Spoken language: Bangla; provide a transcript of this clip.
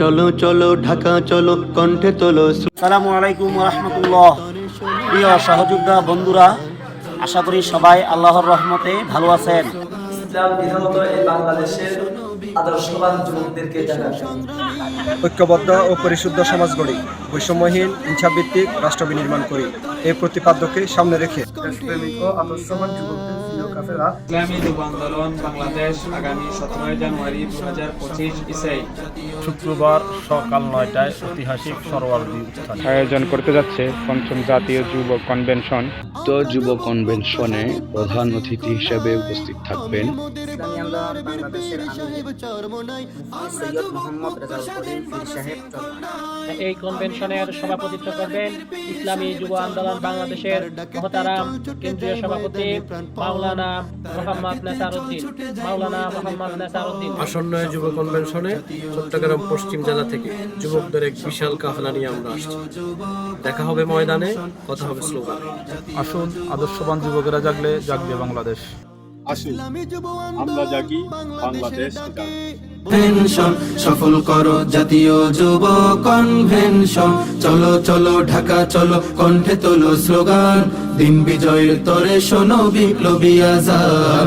চলো চলো ঢাকা চলো কণ্ঠে তোলো। আসসালামু আলাইকুম ওয়া রাহমাতুল্লাহ। প্রিয় সহযোদ্ধা বন্ধুরা, আশা করি সবাই আল্লাহর রহমতে ভালো আছেন। ইসলাম বিধানত এই বাংলাদেশের আদর্শবান যুবকদেরকে জানায় ঐক্যবদ্ধ ও পরিশুদ্ধ সমাজ গড়ি, বৈষম্যহীন ইচ্ছাভিত্তিক রাষ্ট্র বিনির্মাণ করি, এই প্রতিপাদ্যকে সামনে রেখে দেশপ্রেমিক ও আদর্শবান যুবকদের প্রিয় কাফেলা ইসলামী যুব আন্দোলন বাংলাদেশ আগামী 17 জানুয়ারি 2025 ইসাই শুক্রবার সকাল 9টায় ঐতিহাসিক সরোয়ার্দী উত্থান আয়োজন করতে যাচ্ছে পঞ্চম জাতীয় যুব কনভেনশন। তো যুব কনভেনশনে প্রধান অতিথি হিসেবে উপস্থিত থাকবেন ইসলামী আন্দোলন বাংলাদেশের আমির সৈয়দ মোহাম্মদ রেজাউল করিম পীর সাহেব চরমনাই। এই কনভেনশনের সভাপতিত্ব করবেন ইসলামী যুব আন্দোলন বাংলাদেশের মহতারাম কেন্দ্রীয় সভাপতি মাওলানা মোহাম্মদ নেসারউদ্দিন। আসন্ন যুব কনভেনশনে চট্টগ্রাম পশ্চিম জেলা থেকে যুবকদের এক বিশাল কাফেলা নিয়ে আমরা আসছি। দেখা হবে ময়দানে, কথা হবে স্লোগানে। আসুন, আদর্শবান যুবকেরা জাগলে জাগবে বাংলাদেশ। আসুন আমরা জাগি, বাংলাদেশ জাগবে। কনভেনশন সফল করো জাতীয় যুব কনভেনশন। চলো চলো ঢাকা চলো কণ্ঠে তোলো স্লোগান। দিন বিজয়ের তরে শোনো বিপ্লবী আজান।